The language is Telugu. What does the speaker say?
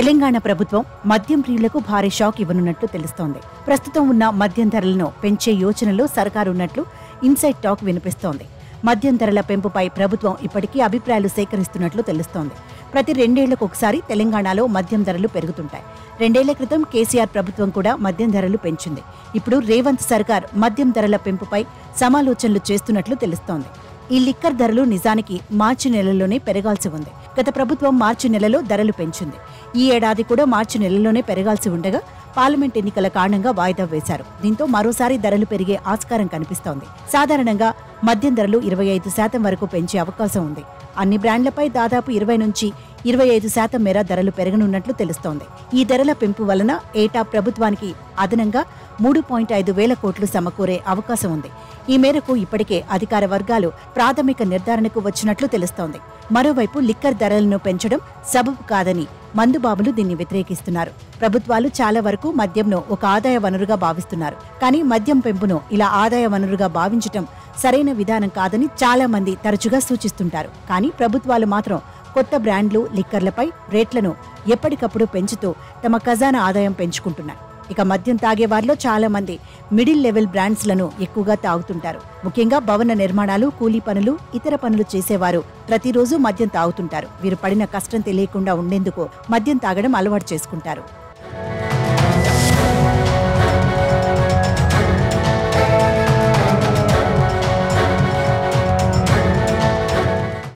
తెలంగాణ ప్రభుత్వం మద్యం ప్రియులకు భారీ షాక్ ఇవ్వనున్నట్లు తెలుస్తోంది. ప్రస్తుతం ఉన్న మద్యం ధరలను పెంచే యోచనలో సర్కారున్నట్లు ఇన్సైడ్ టాక్ వినిపిస్తోంది. మద్యం ధరల పెంపుపై ప్రభుత్వం ఇప్పటికీ అభిప్రాయాలు సేకరిస్తున్నట్లు తెలుస్తోంది. ప్రతి 2 ఏళ్లకు ఒకసారి తెలంగాణలో మద్యం ధరలు పెరుగుతుంటాయి. 2 ఏళ్ల క్రితం కేసీఆర్ ప్రభుత్వం కూడా మద్యం ధరలు పెంచింది. ఇప్పుడు రేవంత్ సర్కార్ మద్యం ధరల పెంపుపై సమాలోచనలు చేస్తున్నట్లు తెలుస్తోంది. ఈ లిక్కర్ ధరలు నిజానికి మార్చి నెలలోనే పెరగాల్సి ఉంది. గత ప్రభుత్వం మార్చి నెలలో ధరలు పెంచింది. ఈ ఏడాది కూడా మార్చి నెలలోనే పెరగాల్సి ఉండగా పార్లమెంట్ ఎన్నికల కారణంగా వాయిదా వేశారు. దీంతో మరోసారి ధరలు పెరిగే ఆస్కారం కనిపిస్తోంది. సాధారణంగా మద్యం ధరలు 25% వరకు పెంచే అవకాశం ఉంది. అన్ని బ్రాండ్లపై దాదాపు 20 నుంచి 25% మేర ధరలు పెరగనున్నట్లు తెలుస్తోంది. ఈ ధరల పెంపు వలన ఏటా ప్రభుత్వానికి అదనంగా 3.5 వేల కోట్లు సమకూరే అవకాశం ఉంది. ఈ మేరకు ఇప్పటికే అధికార వర్గాలు ప్రాథమిక నిర్ధారణకు వచ్చినట్లు తెలుస్తోంది. మరోవైపు లిక్కర్ ధరలను పెంచడం సబబు కాదని మందుబాబులు దీన్ని వ్యతిరేకిస్తున్నారు. ప్రభుత్వాలు చాలా వరకు మద్యంను ఒక ఆదాయ వనరుగా భావిస్తున్నారు. కానీ మద్యం పెంపును ఇలా ఆదాయ వనరుగా భావించటం సరైన విధానం కాదని చాలా మంది తరచుగా సూచిస్తుంటారు. కానీ ప్రభుత్వాలు మాత్రం కొత్త బ్రాండ్లు, లిక్కర్లపై రేట్లను ఎప్పటికప్పుడు పెంచుతూ తమ ఖజానా ఆదాయం పెంచుకుంటున్నారు. ఇక మద్యం తాగేవారిలో చాలా మంది మిడిల్ లెవెల్ బ్రాండ్స్లను ఎక్కువగా తాగుతుంటారు. ముఖ్యంగా భవన నిర్మాణాలు, కూలీ పనులు, ఇతర పనులు చేసేవారు ప్రతిరోజు మద్యం తాగుతుంటారు. వీరు పడిన కష్టం తెలియకుండా ఉండేందుకు మద్యం తాగడం అలవాటు చేసుకుంటారు.